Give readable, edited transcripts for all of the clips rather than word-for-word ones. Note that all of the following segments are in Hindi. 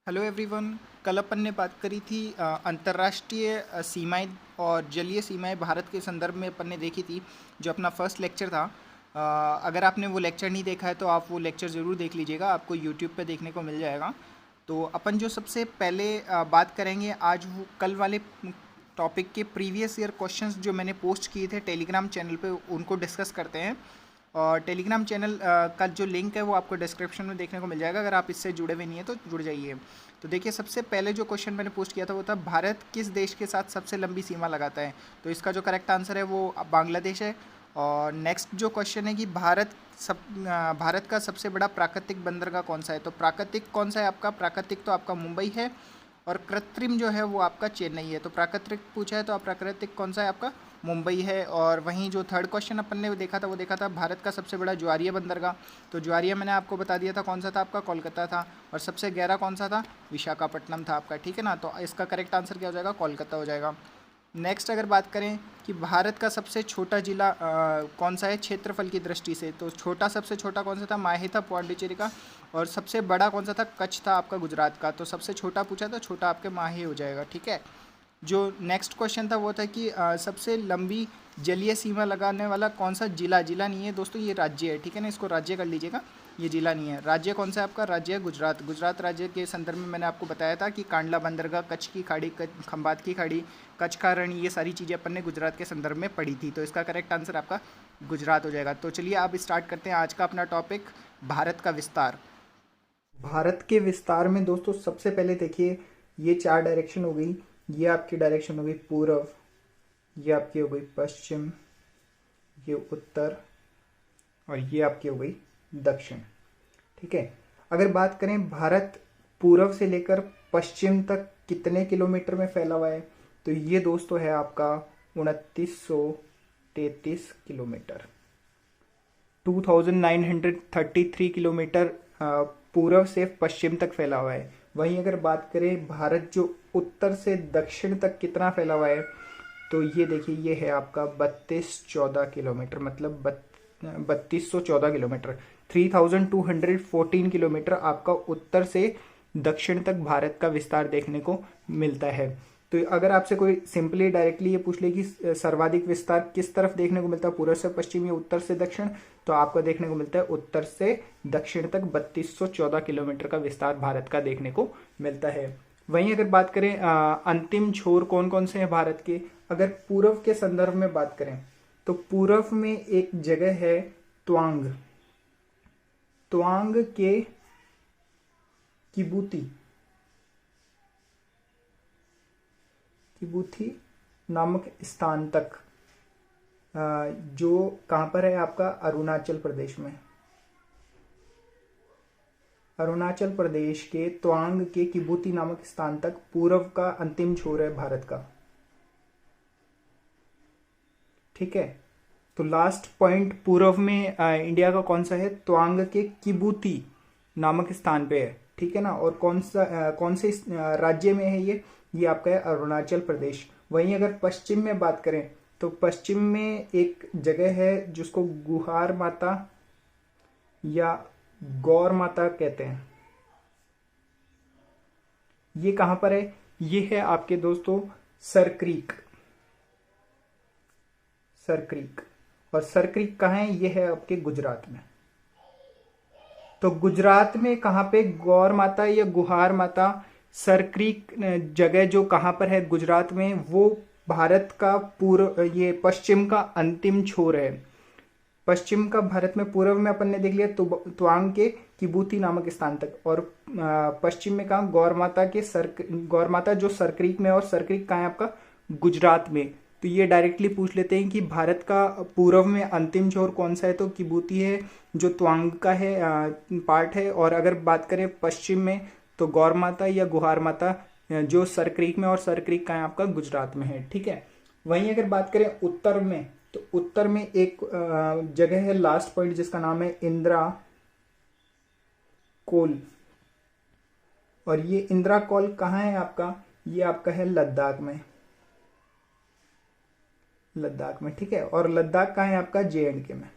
Hello everyone. कल अपन ने बात करी थी अंतर्राष्ट्रीय सीमाएं और जलीय सीमाएं भारत के संदर्भ में अपन ने देखी थी, जो अपना फर्स्ट लेक्चर था। अगर आपने वो लेक्चर नहीं देखा है तो आप वो लेक्चर ज़रूर देख लीजिएगा, आपको यूट्यूब पे देखने को मिल जाएगा। तो अपन जो सबसे पहले बात करेंगे आज वो कल वाले टॉपिक के प्रीवियस ईयर क्वेश्चंस जो मैंने पोस्ट किए थे टेलीग्राम चैनल पे, उनको डिस्कस करते हैं। और टेलीग्राम चैनल का जो लिंक है वो आपको डिस्क्रिप्शन में देखने को मिल जाएगा। अगर आप इससे जुड़े हुए नहीं हैं तो जुड़ जाइए। तो देखिए, सबसे पहले जो क्वेश्चन मैंने पोस्ट किया था वो था भारत किस देश के साथ सबसे लंबी सीमा लगाता है। तो इसका जो करेक्ट आंसर है वो बांग्लादेश है। और नेक्स्ट जो क्वेश्चन है कि भारत का सबसे बड़ा प्राकृतिक बंदरगाह कौन सा है। तो प्राकृतिक कौन सा है आपका? प्राकृतिक तो आपका मुंबई है, और कृत्रिम जो है वो आपका चेन्नई है। तो प्राकृतिक पूछा है तो आप प्राकृतिक कौन सा है आपका? मुंबई है। और वहीं जो थर्ड क्वेश्चन अपन ने देखा था वो देखा था भारत का सबसे बड़ा ज्वारीय बंदरगाह। तो ज्वारीय मैंने आपको बता दिया था कौन सा था आपका? कोलकाता था। और सबसे गहरा कौन सा था? विशाखापट्टनम था आपका। ठीक है ना, तो इसका करेक्ट आंसर क्या हो जाएगा? कोलकाता हो जाएगा। नेक्स्ट अगर बात करें कि भारत का सबसे छोटा जिला कौन सा है क्षेत्रफल की दृष्टि से, तो सबसे छोटा कौन सा था? माहे था पौंडीचेरी का। और सबसे बड़ा कौन सा था? कच्छ था आपका गुजरात का। तो सबसे छोटा पूछा तो छोटा आपके माहे हो जाएगा। ठीक है। जो नेक्स्ट क्वेश्चन था वो था कि सबसे लंबी जलीय सीमा लगाने वाला कौन सा जिला? जिला नहीं है दोस्तों, ये राज्य है। ठीक है ना, इसको राज्य कर लीजिएगा, ये जिला नहीं है। राज्य कौन सा है आपका? राज्य है गुजरात। गुजरात राज्य के संदर्भ में मैंने आपको बताया था कि कांडला बंदरगाह, कच्छ की खाड़ी, खंबात की खाड़ी, कच्छ का रण, ये सारी चीज़ें अपन ने गुजरात के संदर्भ में पढ़ी थी। तो इसका करेक्ट आंसर आपका गुजरात हो जाएगा। तो चलिए आप स्टार्ट करते हैं आज का अपना टॉपिक, भारत का विस्तार। भारत के विस्तार में दोस्तों सबसे पहले देखिए, ये चार डायरेक्शन हो गई। ये आपकी डायरेक्शन हो गई पूर्व, ये आपकी हो गई पश्चिम, ये उत्तर, और ये आपकी हो गई दक्षिण। ठीक है। अगर बात करें भारत पूर्व से लेकर पश्चिम तक कितने किलोमीटर में फैला हुआ है, तो ये दोस्तों है आपका 2933 किलोमीटर। 2933 किलोमीटर पूर्व से पश्चिम तक फैला हुआ है। वहीं अगर बात करें भारत जो उत्तर से दक्षिण तक कितना फैला हुआ है, तो ये देखिए, ये है आपका 3214 किलोमीटर, मतलब 3214 किलोमीटर। 3214 किलोमीटर आपका उत्तर से दक्षिण तक भारत का विस्तार देखने को मिलता है। तो अगर आपसे कोई सिंपली डायरेक्टली ये पूछ ले कि सर्वाधिक विस्तार किस तरफ देखने को मिलता है, पूर्व से पश्चिम या उत्तर से दक्षिण, तो आपको देखने को मिलता है उत्तर से दक्षिण तक 3214 किलोमीटर का विस्तार भारत का देखने को मिलता है। वहीं अगर बात करें अंतिम छोर कौन कौन से हैं भारत के, अगर पूर्व के संदर्भ में बात करें तो पूर्व में एक जगह है त्वांग। त्वांग के किबूती नामक स्थान तक, जो कहां पर है आपका? अरुणाचल प्रदेश में। अरुणाचल प्रदेश के त्वांग के किबूती नामक स्थान तक पूर्व का अंतिम छोर है भारत का। ठीक है। तो लास्ट पॉइंट पूर्व में इंडिया का कौन सा है? त्वांग के किबूती नामक स्थान पे है। ठीक है ना। और कौन से राज्य में है ये आपका है अरुणाचल प्रदेश। वहीं अगर पश्चिम में बात करें तो पश्चिम में एक जगह है जिसको गुहार माता या गौर माता कहते हैं। ये कहां पर है? ये है आपके दोस्तों सरक्रीक। सरक्रीक। और सरक्रीक कहाँ है? ये है आपके गुजरात में। तो गुजरात में कहां पे गौर माता या गुहार माता, सरक्रीक जगह जो कहां पर है गुजरात में, वो भारत का पूर्व, ये पश्चिम का अंतिम छोर है। पश्चिम का भारत में पूर्व में अपन ने देख लिया त्वांग के किबूती नामक स्थान तक, और पश्चिम में कहा? गौर माता जो सरक्रीक में, और सरक्रीक कहाँ है आपका? गुजरात में। तो ये डायरेक्टली पूछ लेते हैं कि भारत का पूर्व में अंतिम छोर कौन सा है, तो किबूती है जो त्वांग का है पार्ट है। और अगर बात करें पश्चिम में तो गौर माता या गुहार माता जो सरक्रीक में, और सरक्रीक कहाँ है आपका? गुजरात में है। ठीक है। वहीं अगर बात करें उत्तर में, तो उत्तर में एक जगह है लास्ट पॉइंट जिसका नाम है इंदिरा कोल। और ये इंदिरा कोल कहाँ है आपका? ये आपका है लद्दाख में। लद्दाख में। ठीक है। और लद्दाख कहाँ है आपका? JNK में।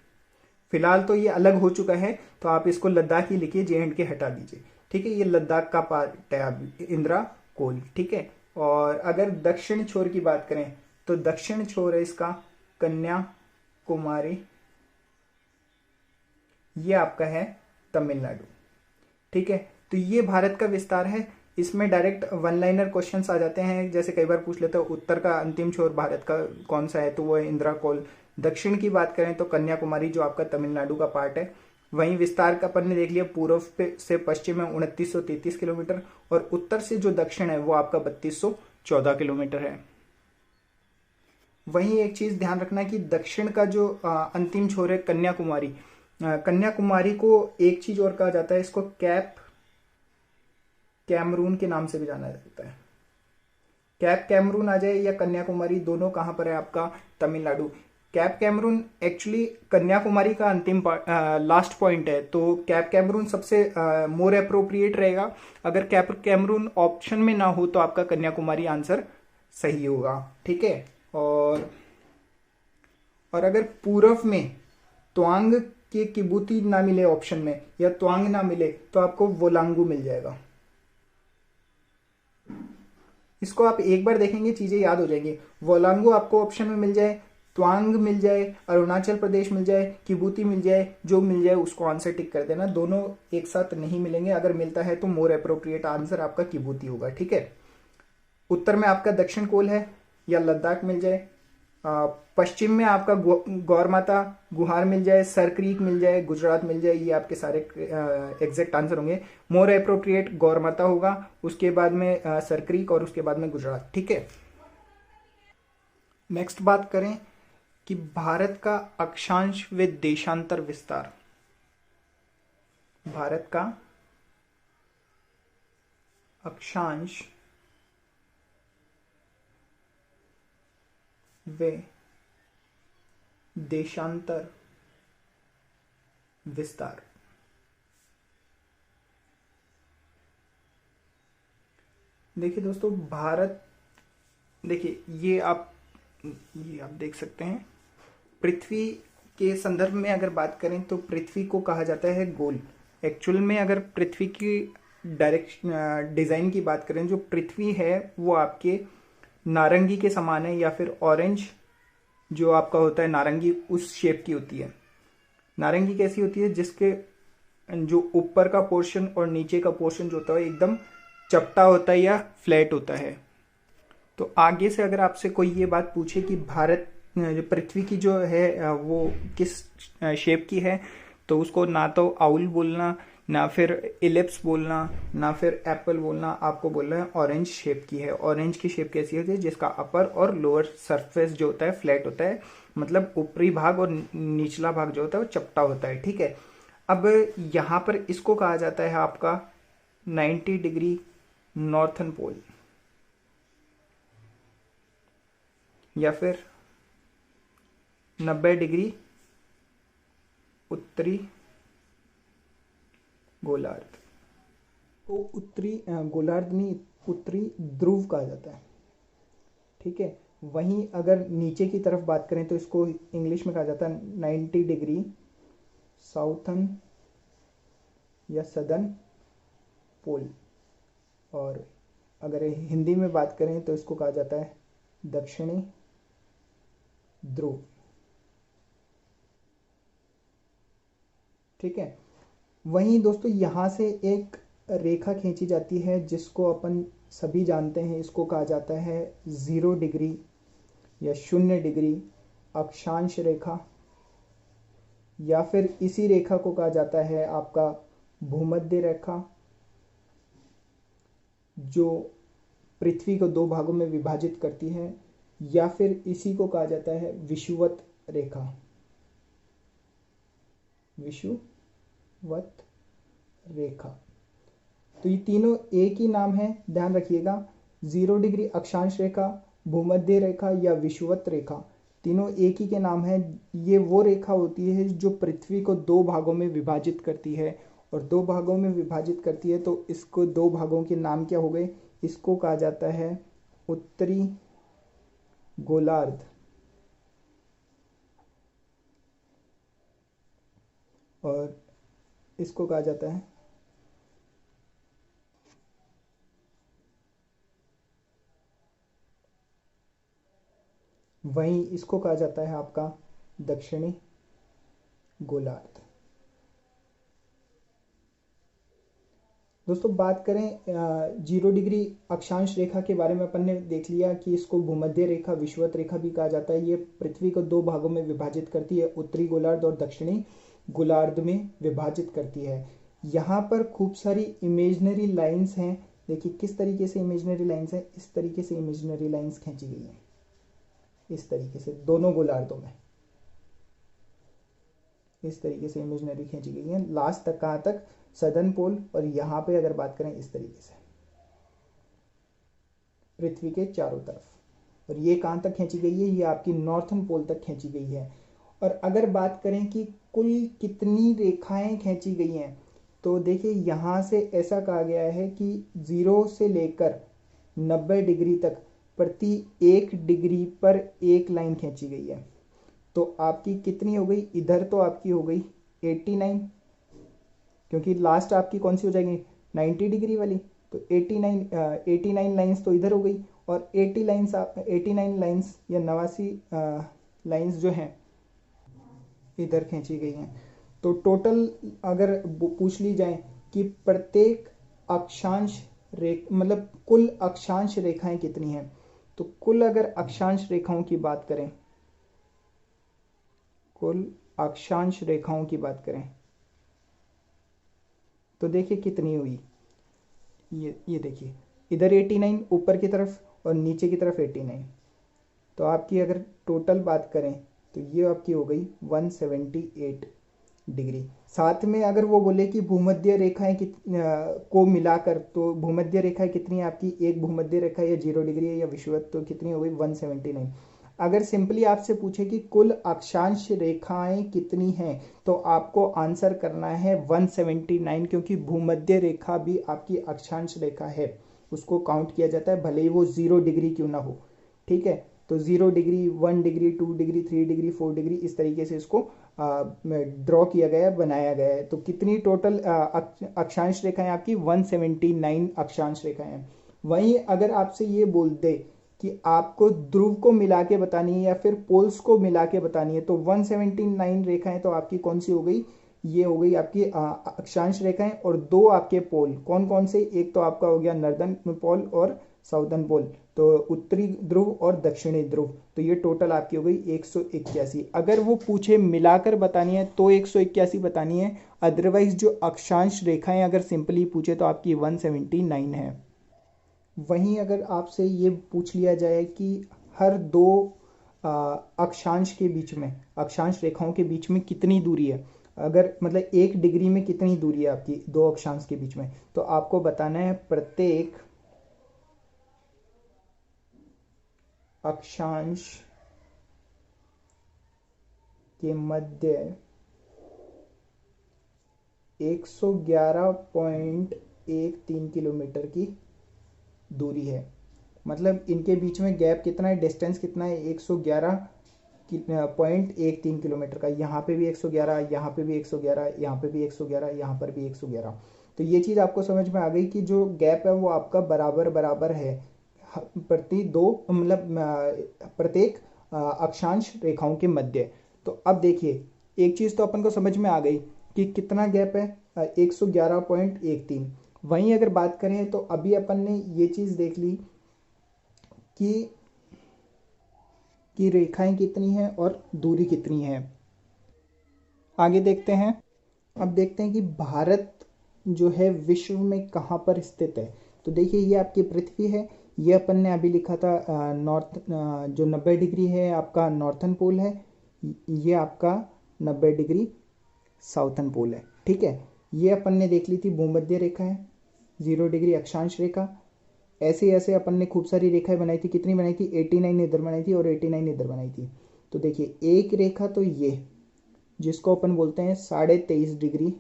फिलहाल तो ये अलग हो चुका है, तो आप इसको लद्दाख ही लिखिए, JNK हटा दीजिए। ठीक है, ये लद्दाख का पार्ट है अब इंदिरा कोल। ठीक है, और अगर दक्षिण छोर की बात करें तो दक्षिण छोर है इसका कन्याकुमारी, ये आपका है तमिलनाडु। ठीक है, तो ये भारत का विस्तार है। इसमें डायरेक्ट वन लाइनर क्वेश्चंस आ जाते हैं, जैसे कई बार पूछ लेते हैं उत्तर का अंतिम छोर भारत का कौन सा है, तो वो है इंदिरा कोल। दक्षिण की बात करें तो कन्याकुमारी जो आपका तमिलनाडु का पार्ट है। वहीं विस्तार का अपन ने देख लिया, पूर्व से पश्चिम में 2933 किलोमीटर, और उत्तर से जो दक्षिण है वो आपका 3214 किलोमीटर है। वहीं एक चीज ध्यान रखना कि दक्षिण का जो अंतिम छोर है कन्याकुमारी, कन्याकुमारी को एक चीज और कहा जाता है, इसको कैप कैमरून के नाम से भी जाना जाता है। कैप कैमरून आ जाए या कन्याकुमारी, दोनों कहां पर है आपका Tamil Nadu. Cape Comorin actually Kanyakumari का अंतिम लास्ट पॉइंट है, तो कैप कैमरून सबसे मोर अप्रोप्रिएट रहेगा। अगर कैप कैमरून ऑप्शन में ना हो तो आपका कन्याकुमारी आंसर सही होगा। ठीक है, और अगर पूर्व में त्वांग के किबूती ना मिले ऑप्शन में, या त्वांग ना मिले, तो आपको वोलांगू मिल जाएगा। इसको आप एक बार देखेंगे चीजें याद हो जाएंगी। वोलांगू आपको ऑप्शन में मिल जाए, त्वांग मिल जाए, अरुणाचल प्रदेश मिल जाए, किबूती मिल जाए, जो मिल जाए उसको आंसर टिक कर देना। दोनों एक साथ नहीं मिलेंगे, अगर मिलता है तो मोर अप्रोप्रिएट आंसर आपका किबूती होगा। ठीक है, उत्तर में आपका दक्षिण कोल है या लद्दाख मिल जाए, पश्चिम में आपका गौर माता गुहार मिल जाए, सर क्रीक मिल जाए, गुजरात मिल जाए, ये आपके सारे एग्जैक्ट आंसर होंगे। मोर अप्रोप्रिएट गौर माता होगा, उसके बाद में सर क्रीक, और उसके बाद में गुजरात। ठीक है, नेक्स्ट बात करें कि भारत का अक्षांश व देशांतर विस्तार। भारत का अक्षांश व देशांतर विस्तार। देखिए दोस्तों, भारत, देखिए ये आप देख सकते हैं, पृथ्वी के संदर्भ में अगर बात करें तो पृथ्वी को कहा जाता है गोल। एक्चुअल में अगर पृथ्वी की डायरेक्शन डिज़ाइन की बात करें, जो पृथ्वी है वो आपके नारंगी के समान है, या फिर ऑरेंज जो आपका होता है नारंगी, उस शेप की होती है। नारंगी कैसी होती है, जिसके जो ऊपर का पोर्शन और नीचे का पोर्शन जो होता है एकदम चपटा होता है या फ्लैट होता है। तो आगे से अगर आपसे कोई ये बात पूछे कि भारत जो पृथ्वी की जो है वो किस शेप की है, तो उसको ना तो आउल बोलना, ना फिर इलिप्स बोलना, ना फिर एप्पल बोलना, आपको बोलना है ऑरेंज शेप की है। ऑरेंज की शेप कैसी होती है, जिसका अपर और लोअर सरफेस जो होता है फ्लैट होता है, मतलब ऊपरी भाग और निचला भाग जो होता है वो चपटा होता है। ठीक है, अब यहाँ पर इसको कहा जाता है आपका 90 डिग्री नॉर्थन पोल, या फिर 90 डिग्री उत्तरी गोलार्ध को उत्तरी गोलार्ध नहीं, उत्तरी ध्रुव कहा जाता है। ठीक है, वहीं अगर नीचे की तरफ बात करें तो इसको इंग्लिश में कहा जाता है 90 डिग्री साउथर्न या सदर्न पोल, और अगर हिंदी में बात करें तो इसको कहा जाता है दक्षिणी ध्रुव। ठीक है, वहीं दोस्तों यहाँ से एक रेखा खींची जाती है जिसको अपन सभी जानते हैं, इसको कहा जाता है 0 डिग्री या 0 डिग्री अक्षांश रेखा, या फिर इसी रेखा को कहा जाता है आपका भूमध्य रेखा, जो पृथ्वी को दो भागों में विभाजित करती है, या फिर इसी को कहा जाता है विषुवत रेखा। विषुवत रेखा, तो ये तीनों एक ही नाम है, ध्यान रखिएगा। 0 डिग्री अक्षांश रेखा, भूमध्य रेखा या विषुवत रेखा, तीनों एक ही के नाम है। ये वो रेखा होती है जो पृथ्वी को दो भागों में विभाजित करती है, और दो भागों में विभाजित करती है तो इसको दो भागों के नाम क्या हो गए, इसको कहा जाता है उत्तरी गोलार्ध और इसको कहा जाता है वहीं इसको कहा जाता है आपका दक्षिणी गोलार्ध। दोस्तों बात करें 0 डिग्री अक्षांश रेखा के बारे में, अपन ने देख लिया कि इसको भूमध्य रेखा, विषुवत रेखा भी कहा जाता है। ये पृथ्वी को दो भागों में विभाजित करती है, उत्तरी गोलार्ध और दक्षिणी गोलार्ध में विभाजित करती है। यहाँ पर खूब सारी इमेजनरी लाइंस हैं। देखिए किस तरीके से इमेजनरी लाइंस है, इस तरीके से इमेजनरी लाइंस खींची गई हैं, इस तरीके से दोनों गोलार्धों में इस तरीके से इमेजनरी खींची गई है। लास्ट तक कहाँ तक, सदर्न पोल। और यहाँ पे अगर बात करें इस तरीके से पृथ्वी के चारों तरफ, और ये कहाँ तक खींची गई है, ये आपकी नॉर्थन पोल तक खींची गई है। और अगर बात करें कि कुल कितनी रेखाएं खींची गई हैं, तो देखिए यहाँ से ऐसा कहा गया है कि 0 से लेकर 90 डिग्री तक प्रति 1 डिग्री पर एक लाइन खींची गई है। तो आपकी कितनी हो गई, इधर तो आपकी हो गई 89, क्योंकि लास्ट आपकी कौन सी हो जाएगी 90 डिग्री वाली, तो 89 लाइंस तो इधर हो गई, और 89 लाइंस या 89 लाइंस जो हैं इधर खींची गई हैं। तो टोटल अगर पूछ ली जाए कि प्रत्येक अक्षांश मतलब कुल अक्षांश रेखाएं कितनी हैं, तो कुल अगर अक्षांश रेखाओं की बात करें, कुल अक्षांश रेखाओं की बात करें तो देखिए कितनी हुई, ये देखिए इधर 89 ऊपर की तरफ और नीचे की तरफ 89। तो आपकी अगर टोटल बात करें तो ये आपकी हो गई 178 डिग्री। साथ में अगर वो बोले कि भूमध्य रेखाएं को मिलाकर, तो भूमध्य रेखाएं कितनी है आपकी, एक भूमध्य रेखा या 0 डिग्री है या विषुवत, तो कितनी हो गई 179। अगर सिंपली आपसे पूछे कि कुल अक्षांश रेखाएं कितनी हैं, तो आपको आंसर करना है 179, क्योंकि भूमध्य रेखा भी आपकी अक्षांश रेखा है, उसको काउंट किया जाता है भले ही वो 0 डिग्री क्यों ना हो। ठीक है, तो 0 degree, 1 degree, 2 degree, 3 degree, 4 degree, इस तरीके से इसको ड्रॉ किया गया है, बनाया गया है। तो कितनी टोटल अक्षांश रेखाएं आपकी 179 अक्षांश रेखाएं हैं। वहीं अगर आपसे ये बोल दे कि आपको ध्रुव को मिला के बतानी है या फिर पोल्स को मिला के बतानी है, तो 179 रेखाएं तो आपकी कौन सी हो गई, ये हो गई आपकी अक्षांश रेखाएं। और दो आपके पोल कौन कौन से, एक तो आपका हो गया नॉर्दर्न पोल और साउदर्न पोल, तो उत्तरी ध्रुव और दक्षिणी ध्रुव। तो ये टोटल आपकी हो गई 181। अगर वो पूछे मिलाकर बतानी है तो 181 बतानी है, अदरवाइज जो अक्षांश रेखाएं अगर सिंपली पूछे तो आपकी 179 है। वहीं अगर आपसे ये पूछ लिया जाए कि हर दो अक्षांश के बीच में, अक्षांश रेखाओं के बीच में कितनी दूरी है, अगर मतलब 1 डिग्री में कितनी दूरी है आपकी दो अक्षांश के बीच में, तो आपको बताना है प्रत्येक अक्षांश के मध्य 111.13 किलोमीटर की दूरी है। मतलब इनके बीच में गैप कितना है, डिस्टेंस कितना है, 111.13 किलोमीटर का। यहाँ पे भी 111, यहाँ पे भी 111, यहाँ पे भी 111, यहाँ पर भी 111। तो ये चीज़ आपको समझ में आ गई कि जो गैप है वो आपका बराबर बराबर है प्रति दो, मतलब प्रत्येक अक्षांश रेखाओं के मध्य। तो अब देखिए एक चीज़ तो अपन को समझ में आ गई कि कितना गैप है, 111.13। वहीं अगर बात करें तो अभी अपन ने ये चीज़ देख ली कि रेखाएं कितनी हैं और दूरी कितनी है। आगे देखते हैं। अब देखते हैं कि भारत जो है विश्व में कहाँ पर स्थित है। तो देखिए ये आपकी पृथ्वी है, ये अपन ने अभी लिखा था नॉर्थ, जो 90 डिग्री है आपका नॉर्थन पोल है, ये आपका 90 डिग्री साउथर्न पोल है। ठीक है, ये अपन ने देख ली थी भूमध्य रेखा है, 0 डिग्री अक्षांश रेखा। ऐसे ऐसे अपन ने खूब सारी रेखाएं बनाई थी, कितनी बनाई थी, 89 इधर बनाई थी और 89 इधर बनाई थी। तो देखिए एक रेखा तो ये, जिसको अपन बोलते हैं 23.5 डिग्री,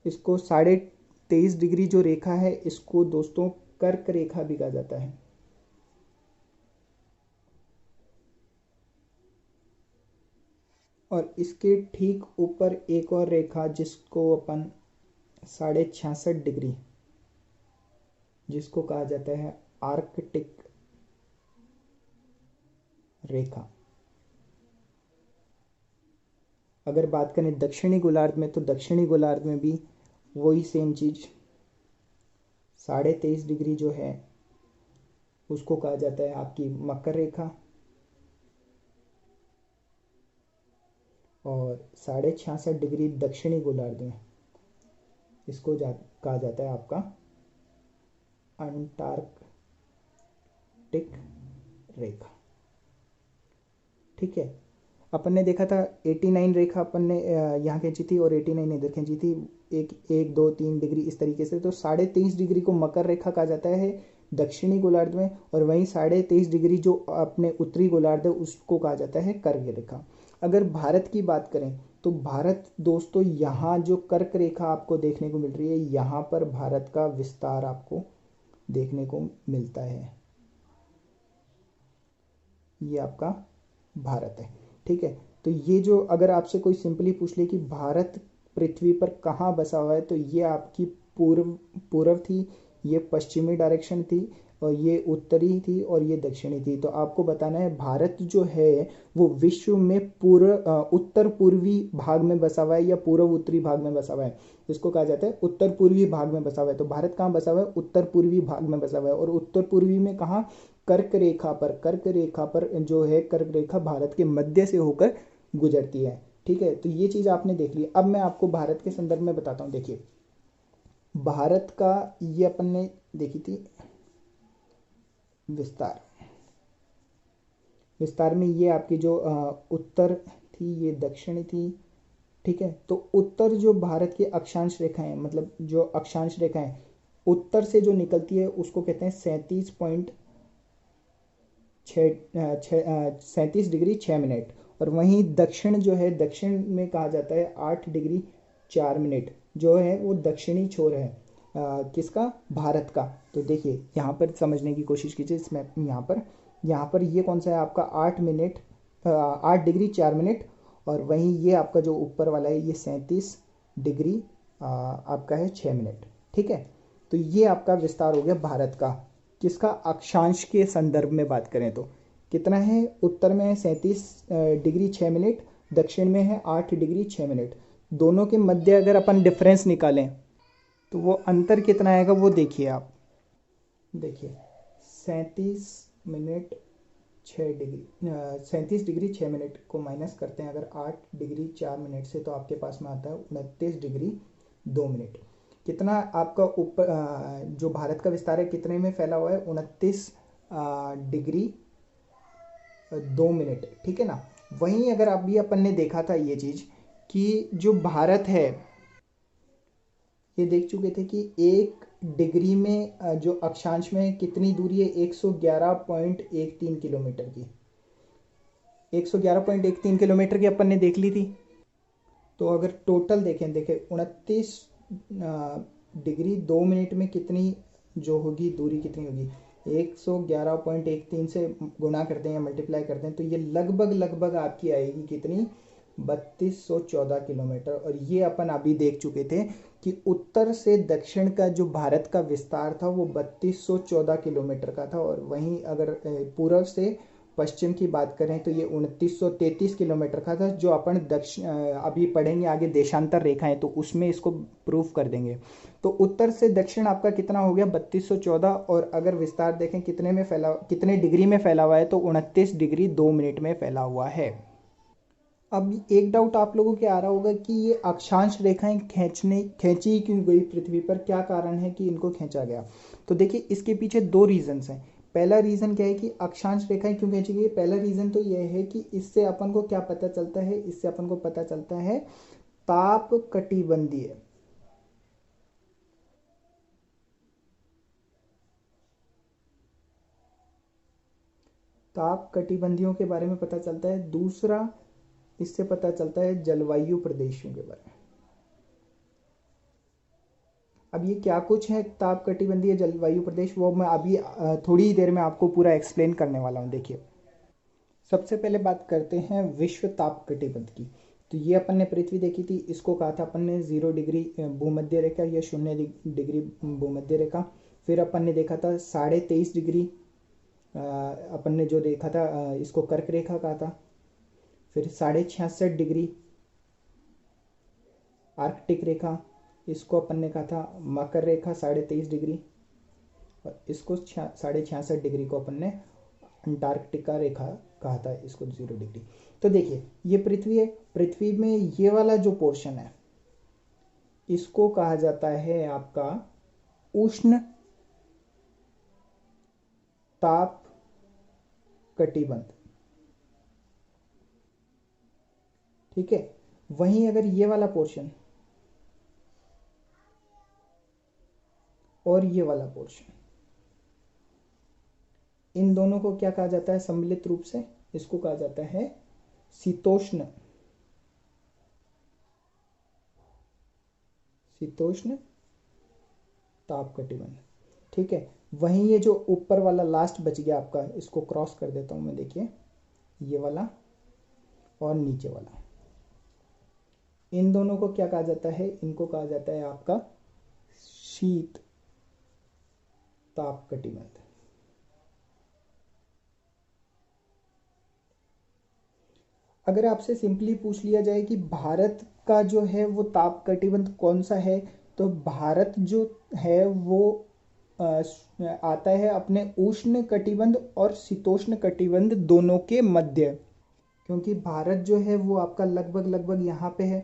इसको 23.5 डिग्री जो रेखा है इसको दोस्तों कर्क रेखा भी कहा जाता है। और इसके ठीक ऊपर एक और रेखा जिसको अपन 66.5 डिग्री, जिसको कहा जाता है आर्कटिक रेखा। अगर बात करें दक्षिणी गोलार्ध में, तो दक्षिणी गोलार्ध में भी वही सेम चीज 23.5 डिग्री जो है उसको कहा जाता है आपकी मकर रेखा, और 66.5 डिग्री दक्षिणी गोलार्ध में इसको कहा जाता है आपका अंटार्कटिक रेखा। ठीक है, अपन ने देखा था 89 रेखा अपन ने यहाँ खींची थी और 89 इधर खींची थी, एक 1 2 3 डिग्री इस तरीके से। तो 23.5 डिग्री को मकर रेखा कहा जाता है दक्षिणी गोलार्ध में, और वहीं 23.5 डिग्री जो अपने उत्तरी गोलार्ध है उसको कहा जाता है कर्क रेखा। अगर भारत की बात करें तो भारत दोस्तों, यहाँ जो कर्क रेखा आपको देखने को मिल रही है, यहाँ पर भारत का विस्तार आपको देखने को मिलता है। ये आपका भारत है। ठीक है, तो ये जो अगर आपसे कोई सिंपली पूछ ले कि भारत पृथ्वी पर कहाँ बसा हुआ है, तो ये आपकी पूर्व थी, ये पश्चिमी डायरेक्शन थी, और ये उत्तरी थी, और ये दक्षिणी थी। तो आपको बताना है भारत जो है वो विश्व में उत्तर पूर्वी भाग में बसा हुआ है या पूर्व उत्तरी भाग में बसा हुआ है। इसको कहा जाता है उत्तर पूर्वी भाग में बसा हुआ है। तो भारत कहाँ बसा हुआ है? उत्तर पूर्वी भाग में बसा हुआ है। और उत्तर पूर्वी में कहाँ? कर्क रेखा पर। कर्क रेखा पर जो है, कर्क रेखा भारत के मध्य से होकर गुजरती है। ठीक है, तो ये चीज आपने देख ली। अब मैं आपको भारत के संदर्भ में बताता हूँ। देखिए, भारत का ये अपन ने देखी थी विस्तार। विस्तार में ये आपकी जो उत्तर थी, ये दक्षिण थी। ठीक है, तो उत्तर जो भारत की अक्षांश रेखाएं, मतलब जो अक्षांश रेखाएं उत्तर से जो निकलती है उसको कहते हैं 37.6 डिग्री 6 मिनट। और वहीं दक्षिण जो है, दक्षिण में कहा जाता है 8 डिग्री 4 मिनट, जो है वो दक्षिणी छोर है किसका? भारत का। तो देखिए यहाँ पर समझने की कोशिश कीजिए। इसमें यहाँ पर ये कौन सा है आपका? 8 डिग्री 4 मिनट, और वहीं ये आपका जो ऊपर वाला है ये 37 डिग्री आपका है 6 मिनट। ठीक है, तो ये आपका विस्तार हो गया भारत का। किसका? अक्षांश के संदर्भ में बात करें तो कितना है? उत्तर में है 37 डिग्री 6 मिनट, दक्षिण में है 8 डिग्री 6 मिनट। दोनों के मध्य अगर अपन डिफरेंस निकालें तो वो अंतर कितना आएगा वो देखिए आप। देखिए 37 डिग्री 6 मिनट को माइनस करते हैं अगर 8 डिग्री 4 मिनट से, तो आपके पास में आता है 29 डिग्री 2 मिनट। कितना आपका ऊपर जो भारत का विस्तार है कितने में फैला हुआ है? 29 डिग्री 2 मिनट। ठीक है ना। वहीं अगर अभी अपन ने देखा था ये चीज कि जो भारत है, ये देख चुके थे कि 1 डिग्री में जो अक्षांश में कितनी दूरी है? 111.13 किलोमीटर की। 111.13 किलोमीटर की अपन ने देख ली थी। तो अगर टोटल देखें 29 डिग्री 2 मिनट में कितनी जो होगी दूरी, कितनी होगी? 111.13 से गुना करते हैं या मल्टीप्लाई करते हैं तो ये लगभग आपकी आएगी कितनी? 3214 किलोमीटर। और ये अपन अभी देख चुके थे कि उत्तर से दक्षिण का जो भारत का विस्तार था वो 3214 किलोमीटर का था, और वहीं अगर पूर्व से पश्चिम की बात करें तो ये 2933 किलोमीटर का था, जो अपन दक्षिण अभी पढ़ेंगे आगे देशांतर रेखाएं तो उसमें इसको प्रूव कर देंगे। तो उत्तर से दक्षिण आपका कितना हो गया? 3214। और अगर विस्तार देखें कितने डिग्री में फैला हुआ है, तो 29 डिग्री 2 मिनट में फैला हुआ है। अब एक डाउट आप लोगों के आ रहा होगा कि ये अक्षांश रेखाएं खींची क्यों गई पृथ्वी पर? क्या कारण है कि इनको खींचा गया? तो देखिए इसके पीछे दो रीजंस हैं। पहला रीजन क्या है कि अक्षांश रेखाएं क्यों खींची गई? पहला रीजन तो यह है कि इससे अपन को क्या पता चलता है? इससे अपन को पता चलता है ताप कटिबंधीय। ताप कटिबंधियों के बारे में पता चलता है। दूसरा इससे पता चलता है जलवायु प्रदेशों के बारे में। अब ये क्या कुछ है ताप कटिबंधीय जलवायु प्रदेश, वो मैं अभी थोड़ी ही देर में आपको पूरा एक्सप्लेन करने वाला हूँ। देखिए सबसे पहले बात करते हैं विश्व ताप कटिबंध की। तो ये अपन ने पृथ्वी देखी थी, इसको कहा था अपन ने 0 डिग्री भूमध्य रेखा या 0 डिग्री भूमध्य रेखा। फिर अपन ने देखा था 23.5 डिग्री अपन ने जो देखा था इसको कर्क रेखा कहा था। फिर 66.5 डिग्री आर्कटिक रेखा, इसको अपन ने कहा था मकर रेखा 23.5 डिग्री, और इसको 66.5 डिग्री को अपन ने अंटार्कटिका रेखा कहा था, इसको 0 डिग्री। तो देखिए ये पृथ्वी है, पृथ्वी में ये वाला जो पोर्शन है इसको कहा जाता है आपका उष्ण ताप कटिबंध, ठीक है। वहीं अगर ये वाला पोर्शन और ये वाला पोर्शन, इन दोनों को क्या कहा जाता है सम्मिलित रूप से, इसको कहा जाता है शीतोष्ण शीतोष्ण ताप कटिबंध, ठीक है। वहीं ये जो ऊपर वाला लास्ट बच गया आपका, इसको क्रॉस कर देता हूं मैं, देखिए ये वाला और नीचे वाला, इन दोनों को क्या कहा जाता है, इनको कहा जाता है आपका शीत ताप कटिबंध। अगर आपसे सिंपली पूछ लिया जाए कि भारत का जो है वो ताप कटिबंध कौन सा है, तो भारत जो है वो आता है अपने उष्ण कटिबंध और शीतोष्ण कटिबंध दोनों के मध्य, क्योंकि भारत जो है वो आपका लगभग लगभग यहाँ पे है।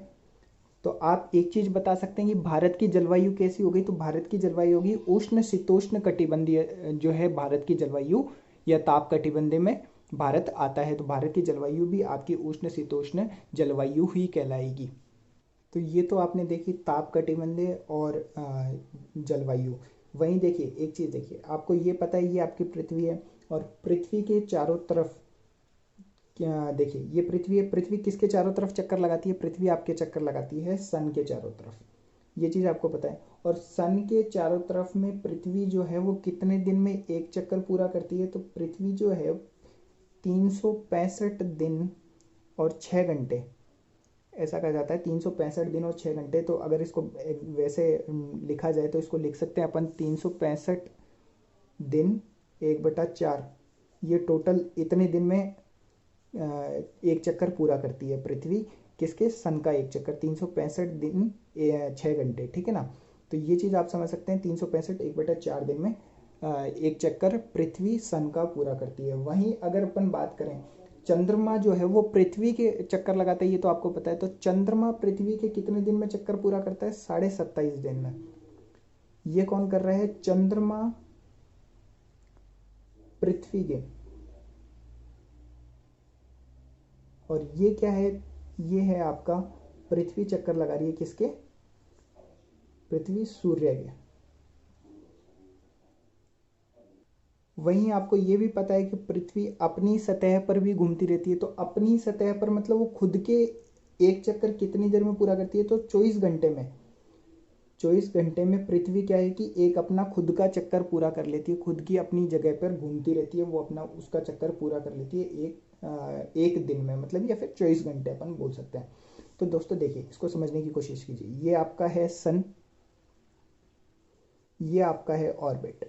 तो आप एक चीज बता सकते हैं कि भारत की जलवायु कैसी होगी, तो भारत की जलवायु होगी उष्ण शीतोष्ण कटिबंधीय जो है भारत की जलवायु, या ताप कटिबंध में भारत आता है, तो भारत की जलवायु भी आपकी उष्ण शीतोष्ण जलवायु ही कहलाएगी। तो ये तो आपने देखी ताप कटिबंधीय और जलवायु। वहीं देखिए एक चीज देखिए, आपको ये पता है ये आपकी पृथ्वी है, और पृथ्वी के चारों तरफ क्या देखिए, ये पृथ्वी है, पृथ्वी किसके चारों तरफ चक्कर लगाती है, पृथ्वी आपके चक्कर लगाती है सन के चारों तरफ, ये चीज़ आपको पता है। और सन के चारों तरफ में पृथ्वी जो है वो कितने दिन में एक चक्कर पूरा करती है, तो पृथ्वी जो है 365 दिन और 6 घंटे, ऐसा कहा जाता है 365 दिन और 6 घंटे। तो अगर इसको वैसे लिखा जाए तो इसको लिख सकते हैं अपन 365 दिन 1/4, ये टोटल इतने दिन में एक चक्कर पूरा करती है पृथ्वी, किसके सन का एक चक्कर 365 दिन 6 घंटे, ठीक है ना। तो ये चीज़ आप समझ सकते हैं 365 1/4 दिन में एक चक्कर पृथ्वी सन का पूरा करती है। वहीं अगर अपन बात करें चंद्रमा जो है वो पृथ्वी के चक्कर लगाता है, ये तो आपको पता है। तो चंद्रमा पृथ्वी के कितने दिन में चक्कर पूरा करता है, 27.5 दिन में। ये कौन कर रहा है, चंद्रमा पृथ्वी के, और ये क्या है, ये है आपका पृथ्वी चक्कर लगा रही है किसके, पृथ्वी सूर्य के। वहीं आपको ये भी पता है कि पृथ्वी अपनी सतह पर भी घूमती रहती है, तो अपनी सतह पर मतलब वो खुद के एक चक्कर कितनी देर में पूरा करती है, तो 24 घंटे में। 24 घंटे में पृथ्वी क्या है कि एक अपना खुद का चक्कर पूरा कर लेती है, खुद की अपनी जगह पर घूमती रहती है, वो अपना उसका चक्कर पूरा कर लेती है एक दिन में, मतलब या फिर 24 घंटे अपन बोल सकते हैं। तो दोस्तों देखिए इसको समझने की कोशिश कीजिए, ये आपका है सन, ये आपका है ऑर्बिट,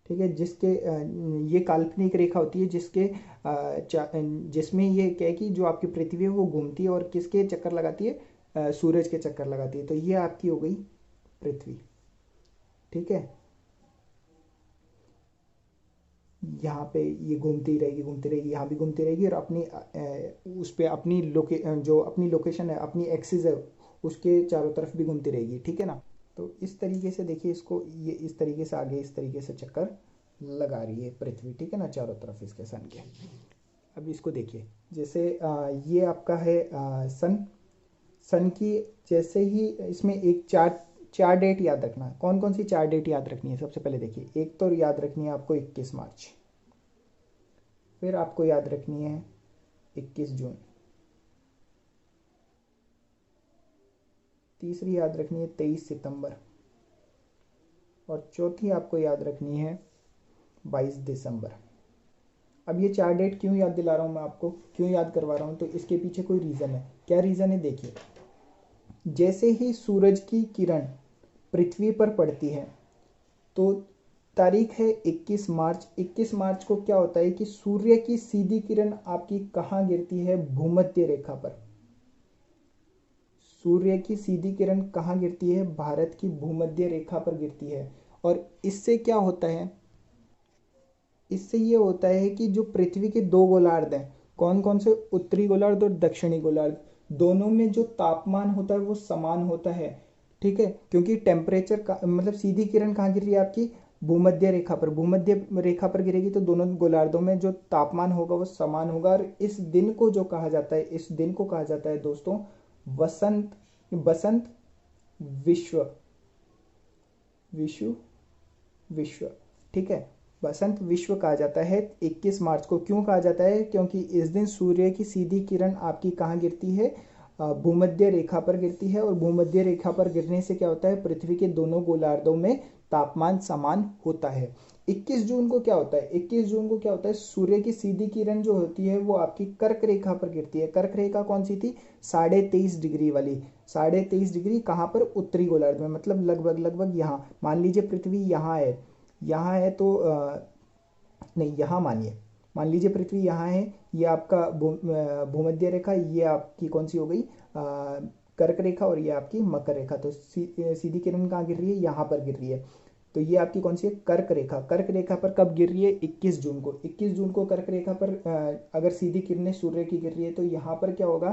ठीक है। जिसके ये काल्पनिक रेखा होती है जिसके जिसमें ये क्या है कि जो आपकी पृथ्वी है वो घूमती है और किसके चक्कर लगाती है, सूरज के चक्कर लगाती है। तो ये आपकी हो गई पृथ्वी, ठीक है। यहाँ पे ये घूमती रहेगी घूमती रहेगी, यहाँ भी घूमती रहेगी, और अपनी उस पर अपनी जो अपनी लोकेशन है, अपनी एक्सिस है, उसके चारों तरफ भी घूमती रहेगी, ठीक है ना। तो इस तरीके से देखिए इसको, ये इस तरीके से आगे इस तरीके से चक्कर लगा रही है पृथ्वी, ठीक है ना, चारों तरफ इसके सन के। अब इसको देखिए, जैसे ये आपका है सन, सन की जैसे ही इसमें एक चार चार डेट याद रखना है। कौन कौन सी चार डेट याद रखनी है, सबसे पहले देखिए, एक तो याद रखनी है आपको 21 मार्च, फिर आपको याद रखनी है 21 जून, तीसरी याद रखनी है 23 सितंबर, और चौथी आपको याद रखनी है 22 दिसंबर। अब ये चार डेट क्यों याद दिला रहा हूँ मैं आपको, क्यों याद करवा रहा हूँ, तो इसके पीछे कोई रीज़न है। क्या रीज़न है, देखिए, जैसे ही सूरज की किरण पृथ्वी पर पड़ती है तो तारीख है 21 मार्च। 21 मार्च को क्या होता है कि सूर्य की सीधी किरण आपकी कहाँ गिरती है? भूमध्य रेखा पर। सूर्य की सीधी किरण कहाँ गिरती है? भारत की भूमध्य रेखा पर गिरती है। और इससे क्या होता है? इससे ये होता है कि जो पृथ्वी के दो गोलार्ध हैं, कौन कौन से? उत्तरी गोलार्ध और दक्षिणी गोलार्ध, दोनों में जो तापमान होता है वो समान होता है। ठीक है, क्योंकि टेम्परेचर का मतलब सीधी किरण कहाँ गिर रही है आपकी? भूमध्य रेखा पर। भूमध्य रेखा पर गिरेगी तो दोनों गोलार्धों में जो तापमान होगा वो समान होगा। और इस दिन को जो कहा जाता है, इस दिन को कहा जाता है दोस्तों वसंत, बसंत विश्व, विश्व, विश्व। ठीक है, बसंत विश्व कहा जाता है 21 मार्च को। क्यों कहा जाता है? क्योंकि इस दिन सूर्य की सीधी किरण आपकी कहाँ गिरती है? भूमध्य रेखा पर गिरती है। और भूमध्य रेखा पर गिरने से क्या होता है? पृथ्वी के दोनों गोलार्धों में तापमान समान होता है। 21 जून को क्या होता है? 21 जून को क्या होता है? सूर्य की सीधी किरण जो होती है वो आपकी कर्क रेखा पर गिरती है। कर्क रेखा कौन सी थी? 23.5 डिग्री वाली। 23.5 डिग्री कहाँ पर? उत्तरी गोलार्ध में, मतलब लगभग लगभग यहाँ। मान लीजिए पृथ्वी यहाँ है, यहाँ है तो नहीं, यहाँ मानिए, मान लीजिए पृथ्वी यहाँ है, ये आपका भूमध्य रेखा, ये आपकी कौन सी हो गई? कर्क रेखा, और ये आपकी मकर रेखा। तो सीधी किरण कहाँ गिर रही है? यहाँ पर गिर रही है। तो ये आपकी कौन सी है? कर्क रेखा। कर्क रेखा पर कब गिर रही है? 21 जून को। 21 जून को कर्क रेखा पर अगर सीधी किरणें सूर्य की गिर रही है तो यहाँ पर क्या होगा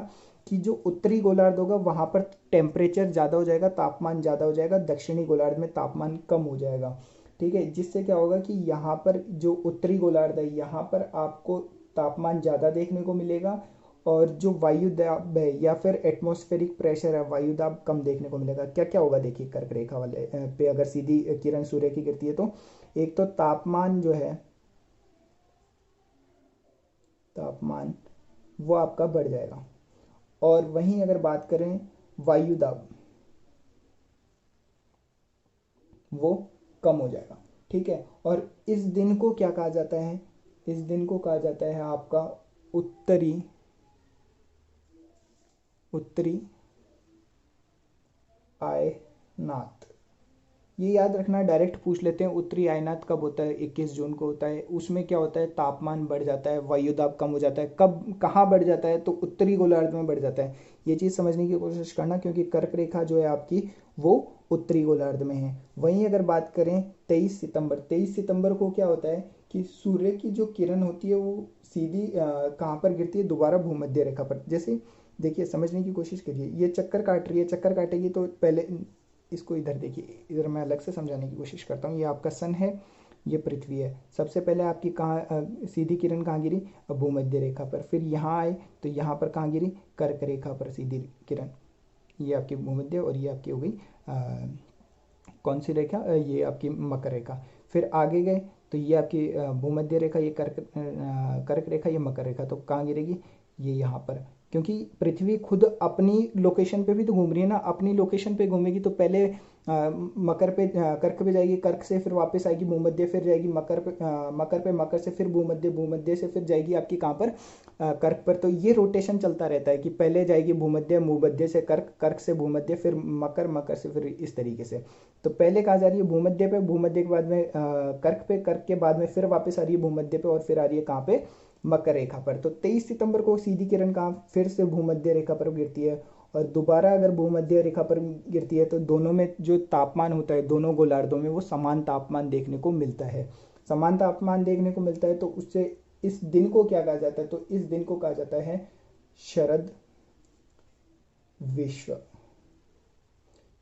कि जो उत्तरी गोलार्ध होगा वहाँ पर टेम्परेचर ज़्यादा हो जाएगा, तापमान ज़्यादा हो जाएगा, दक्षिणी गोलार्ध में तापमान कम हो जाएगा। ठीक है, जिससे क्या होगा कि यहाँ पर जो उत्तरी गोलार्ध है यहाँ पर आपको तापमान ज़्यादा देखने को मिलेगा, और जो वायु दाब है या फिर एटमॉस्फेरिक प्रेशर है, वायु दाब कम देखने को मिलेगा। क्या क्या होगा देखिए, कर्क रेखा वाले पे अगर सीधी किरण सूर्य की गिरती है तो एक तो तापमान जो है, तापमान वो आपका बढ़ जाएगा। और वहीं अगर बात करें वायु दाब, वो कम हो जाएगा। ठीक है, और इस दिन को क्या कहा जाता है? इस दिन को कहा जाता है आपका उत्तरी, उत्तरी आयनात। ये याद रखना, डायरेक्ट पूछ लेते हैं उत्तरी आयनात कब होता है? 21 जून को होता है। उसमें क्या होता है? तापमान बढ़ जाता है, वायुदाब कम हो जाता है। कब, कहाँ बढ़ जाता है? तो उत्तरी गोलार्ध में बढ़ जाता है। ये चीज़ समझने की कोशिश करना, क्योंकि कर्क रेखा जो है आपकी वो उत्तरी गोलार्ध में है। वहीं अगर बात करें 23 सितंबर, 23 सितंबर को क्या होता है कि सूर्य की जो किरण होती है वो सीधी कहाँ पर गिरती है? दोबारा भूमध्य रेखा पर। जैसे देखिए, समझने की कोशिश करिए, ये चक्कर काट रही है, चक्कर काटेगी तो पहले इसको इधर देखिए, इधर मैं अलग से समझाने की कोशिश करता हूँ। ये आपका सन है, ये पृथ्वी है। सबसे पहले आपकी कहाँ सीधी किरण कहाँ गिरी? भूमध्य रेखा पर। फिर यहाँ आए तो यहाँ पर कहाँ गिरी? कर्क रेखा पर सीधी किरण। ये आपकी भूमध्य, और ये आपकी हो गई कौन सी रेखा? ये आपकी मकर रेखा। फिर आगे गए तो ये आपकी भूमध्य रेखा, ये कर्क रेखा, ये मकर रेखा। तो कहाँ गिरेगी? ये यहाँ पर। क्योंकि पृथ्वी खुद अपनी लोकेशन पे भी तो घूम रही है ना, अपनी लोकेशन पे घूमेगी तो पहले मकर पे, कर्क पे जाएगी, कर्क से फिर वापस आएगी भूमध्य, फिर जाएगी मकर पे, मकर पे, मकर से फिर भूमध्य, भूमध्य से फिर जाएगी आपकी कहाँ पर? कर्क पर। तो ये रोटेशन चलता रहता है कि पहले जाएगी भूमध्य, भूमध्य से कर्क, कर्क से भूमध्य, फिर मकर, मकर से फिर इस तरीके से। तो पहले कहाँ जा रही है? भूमध्य पे, भूमध्य के बाद में कर्क पे, कर्क के बाद में फिर वापस आ रही है भूमध्य पे, और फिर आ रही है कहाँ पे? मकर रेखा पर। तो 23 सितंबर को सीधी किरण कहाँ फिर से भूमध्य रेखा पर गिरती है। और दोबारा अगर भूमध्य रेखा पर गिरती है तो दोनों में जो तापमान होता है दोनों गोलार्धों में वो समान तापमान देखने को मिलता है। समान तापमान देखने को मिलता है तो उससे इस दिन को क्या कहा जाता है? तो इस दिन को कहा जाता है शरद विश्व।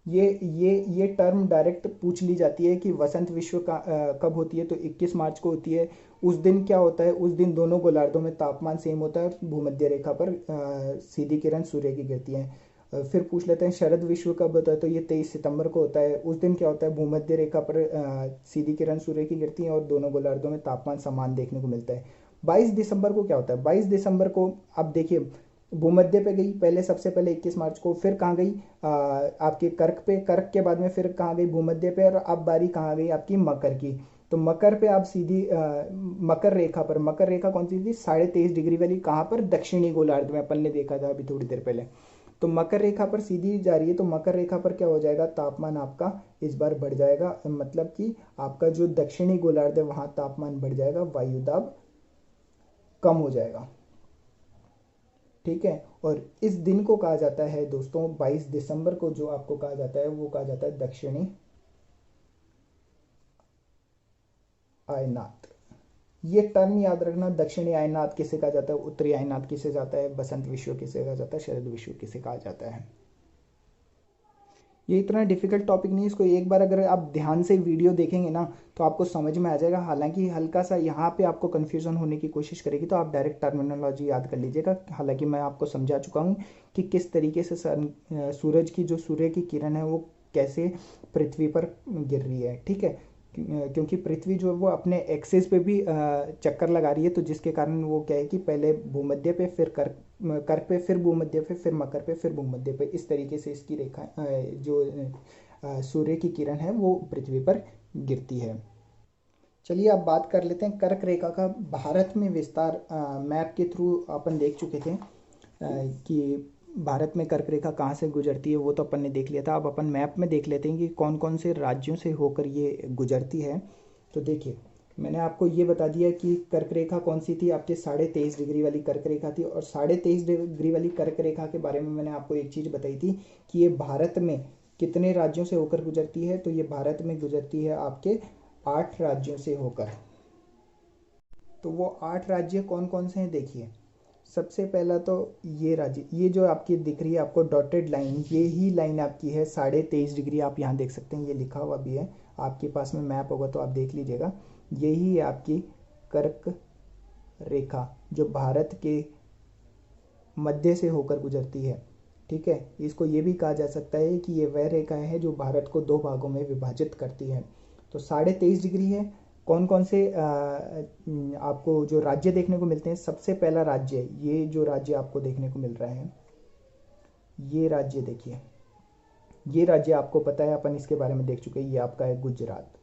ये टर्म डायरेक्ट पूछ ली जाती है कि वसंत विश्व का कब होती है? तो 21 मार्च को होती है। उस दिन क्या होता है? उस दिन दोनों गोलार्धों में तापमान सेम होता है, भूमध्य रेखा पर सीधी किरण सूर्य की गिरती है। फिर पूछ लेते हैं शरद विश्व कब होता है? तो ये 23 सितंबर को होता है। उस दिन क्या होता है? भूमध्य रेखा पर सीधी किरण सूर्य की गिरती है और दोनों गोलार्धों में तापमान समान देखने को मिलता है। 22 दिसंबर को क्या होता है? 22 दिसंबर को अब देखिए, भूमध्य पे गई पहले, सबसे पहले 21 मार्च को, फिर कहाँ गई? आपके कर्क पे, कर्क के बाद में फिर कहाँ गई? भूमध्य पे, और अब बारी कहाँ गई आपकी? मकर की। तो मकर पे आप सीधी मकर रेखा पर, मकर रेखा कौन सी थी? 23.5 डिग्री वाली। कहाँ पर? दक्षिणी गोलार्ध में, अपन ने देखा था अभी थोड़ी देर पहले। तो मकर रेखा पर सीधी जा रही है, तो मकर रेखा पर क्या हो जाएगा, तापमान आपका इस बार बढ़ जाएगा, मतलब कि आपका जो दक्षिणी गोलार्ध है वहाँ तापमान बढ़ जाएगा, वायु दाब कम हो जाएगा। ठीक है, और इस दिन को कहा जाता है दोस्तों 22 दिसंबर को जो आपको कहा जाता है वो कहा जाता है दक्षिणी आयनात। ये टर्म याद रखना, दक्षिणी आयनात किसे कहा जाता है, उत्तरी आयनात किसे जाता है, बसंत विषुव किसे कहा जाता है, शरद विषुव किसे कहा जाता है। ये इतना डिफिकल्ट टॉपिक नहीं है, इसको एक बार अगर आप ध्यान से वीडियो देखेंगे ना तो आपको समझ में आ जाएगा। हालांकि हल्का सा यहाँ पे आपको कन्फ्यूजन होने की कोशिश करेगी तो आप डायरेक्ट टर्मिनोलॉजी याद कर लीजिएगा। हालांकि मैं आपको समझा चुका हूँ कि किस तरीके से सूरज की जो सूर्य की किरण है वो कैसे पृथ्वी पर गिर रही है। ठीक है, क्योंकि पृथ्वी जो है वो अपने एक्सिस पे भी चक्कर लगा रही है, तो जिसके कारण वो क्या है कि पहले भूमध्य पे, फिर कर्क पे, फिर भूमध्य पे, फिर मकर पे, फिर भूमध्य पे, इस तरीके से इसकी रेखा जो सूर्य की किरण है वो पृथ्वी पर गिरती है। चलिए अब बात कर लेते हैं कर्क रेखा का भारत में विस्तार। मैप के थ्रू अपन देख चुके थे कि भारत में कर्क रेखा कहाँ से गुजरती है, वो तो अपन ने देख लिया था। अब अपन मैप में देख लेते हैं कि कौन कौन से राज्यों से होकर ये गुजरती है। तो देखिए, मैंने आपको ये बता दिया कि कर्क रेखा कौन सी थी, आपके 23.5 डिग्री वाली कर्क रेखा थी। और 23.5 डिग्री वाली कर्क रेखा के बारे में मैंने आपको एक चीज़ बताई थी कि ये भारत में कितने राज्यों से होकर गुजरती है। तो ये भारत में गुजरती है आपके 8 राज्यों से होकर। तो वो 8 राज्य कौन कौन से हैं देखिए। सबसे पहला तो ये राज्य, ये जो आपकी दिख रही है आपको डॉटेड लाइन, ये ही लाइन आपकी है 23.5 डिग्री। आप यहाँ देख सकते हैं, ये लिखा हुआ भी है, आपके पास में मैप होगा तो आप देख लीजिएगा। यही है आपकी कर्क रेखा जो भारत के मध्य से होकर गुजरती है। ठीक है, इसको ये भी कहा जा सकता है कि ये वह रेखा है जो भारत को 2 भागों में विभाजित करती है। तो 23.5 डिग्री है। कौन कौन से आपको जो राज्य देखने को मिलते हैं, सबसे पहला राज्य, ये जो राज्य आपको देखने को मिल रहा है, ये राज्य देखिए, ये राज्य आपको पता है, अपन इसके बारे में देख चुके हैं, ये आपका है गुजरात।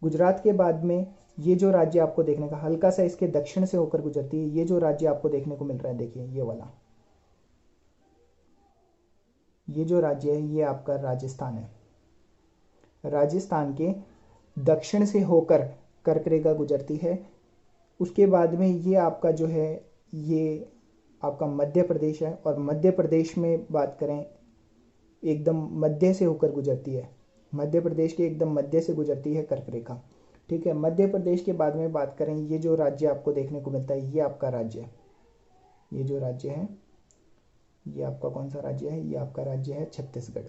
गुजरात के बाद में ये जो राज्य आपको देखने का हल्का सा इसके दक्षिण से होकर गुजरती है, ये जो राज्य आपको देखने को मिल रहा है देखिए, ये वाला, ये जो राज्य है ये आपका राजस्थान है। राजस्थान के दक्षिण से होकर कर्क रेखा गुजरती है। उसके बाद में ये आपका जो है ये आपका मध्य प्रदेश है, और मध्य प्रदेश में बात करें एकदम मध्य से होकर गुजरती है, मध्य प्रदेश के एकदम मध्य से गुजरती है कर्क रेखा। ठीक है, मध्य प्रदेश के बाद में बात करें, ये जो राज्य आपको देखने को मिलता है ये आपका राज्य है, ये जो राज्य है ये आपका कौन सा राज्य है, ये आपका राज्य है छत्तीसगढ़।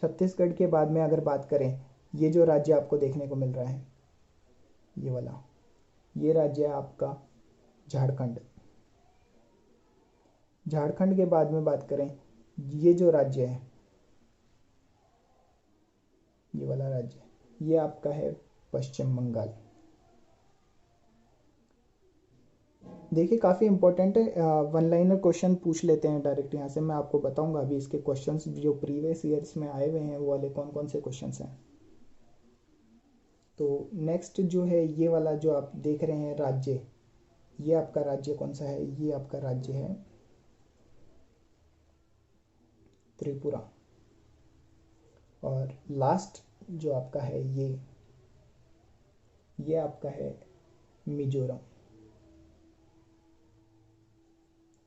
छत्तीसगढ़ के बाद में अगर बात करें, ये जो राज्य आपको देखने को मिल रहा है ये वाला, ये राज्य है आपका झारखंड। झारखंड के बाद में बात करें, ये जो राज्य है ये वाला राज्य, ये आपका है पश्चिम बंगाल। देखिए काफ़ी इंपॉर्टेंट है, वन लाइनर क्वेश्चन पूछ लेते हैं डायरेक्ट यहाँ से। मैं आपको बताऊंगा अभी इसके क्वेश्चंस जो प्रीवियस ईयर्स में आए हुए हैं वो वाले कौन कौन से क्वेश्चंस हैं। तो नेक्स्ट जो है ये वाला जो आप देख रहे हैं राज्य, ये आपका राज्य कौन सा है, ये आपका राज्य है त्रिपुरा। और लास्ट जो आपका है ये आपका है मिजोरम।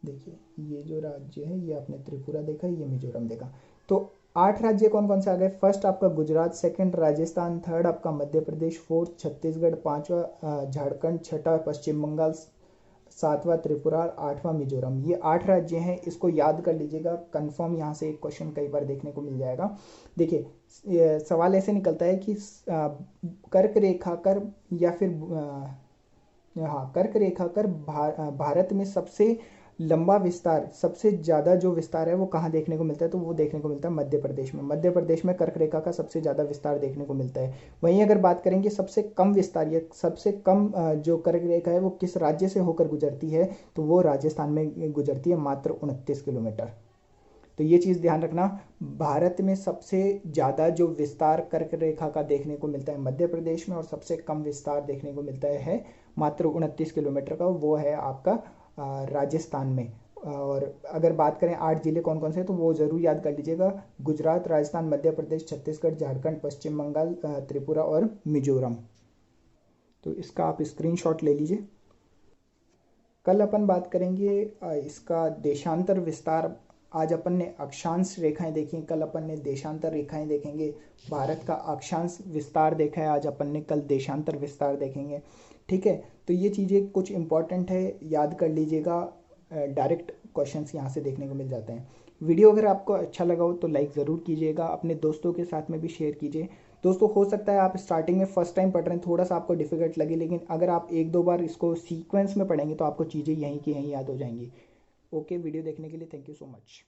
देखिए ये जो राज्य है ये आपने त्रिपुरा देखा, ये मिजोरम देखा। तो 8 राज्य कौन कौन से आ गए, फर्स्ट आपका गुजरात, सेकंड राजस्थान, थर्ड आपका मध्य प्रदेश, फोर्थ छत्तीसगढ़, पांचवा झारखंड, छठा पश्चिम बंगाल, सातवां त्रिपुरा, आठवां मिजोरम। ये 8 राज्य हैं, इसको याद कर लीजिएगा, कंफर्म यहाँ से एक क्वेश्चन कई बार देखने को मिल जाएगा। देखिए सवाल ऐसे निकलता है कि कर्क रेखा कर या फिर हाँ कर्क रेखा कर भारत में सबसे लंबा विस्तार, सबसे ज़्यादा जो विस्तार है वो कहाँ देखने को मिलता है, तो वो देखने को मिलता है मध्य प्रदेश में। मध्य प्रदेश में कर्क रेखा का सबसे ज़्यादा विस्तार देखने को मिलता है। वहीं अगर बात करेंगे सबसे कम विस्तार या सबसे कम जो कर्क रेखा है वो किस राज्य से होकर गुजरती है, तो वो राजस्थान में गुजरती है, मात्र 29 किलोमीटर। तो ये चीज़ ध्यान रखना, भारत में सबसे ज़्यादा जो विस्तार कर्क रेखा का देखने को मिलता है मध्य प्रदेश में, और सबसे कम विस्तार देखने को मिलता है मात्र 29 किलोमीटर का, वो है आपका राजस्थान में। और अगर बात करें 8 ज़िले कौन कौन से हैं तो वो ज़रूर याद कर लीजिएगा, गुजरात, राजस्थान, मध्य प्रदेश, छत्तीसगढ़, झारखंड, पश्चिम बंगाल, त्रिपुरा और मिजोरम। तो इसका आप स्क्रीनशॉट ले लीजिए। कल अपन बात करेंगे इसका देशांतर विस्तार। आज अपन ने अक्षांश रेखाएं देखी, कल अपन ने देशांतर रेखाएं देखेंगे। भारत का अक्षांश विस्तार देखा है, आज अपन ने कल देशांतर विस्तार देखेंगे। ठीक है, तो ये चीज़ें कुछ इंपॉर्टेंट है, याद कर लीजिएगा। डायरेक्ट क्वेश्चंस यहाँ से देखने को मिल जाते हैं। वीडियो अगर आपको अच्छा लगा हो तो लाइक ज़रूर कीजिएगा, अपने दोस्तों के साथ में भी शेयर कीजिए। दोस्तों हो सकता है आप स्टार्टिंग में फर्स्ट टाइम पढ़ रहे हैं, थोड़ा सा आपको डिफिकल्ट लगे, लेकिन अगर आप एक दो बार इसको सीक्वेंस में पढ़ेंगे तो आपको चीज़ें यहीं की यहीं याद हो जाएंगी। ओके, वीडियो देखने के लिए थैंक यू सो मच।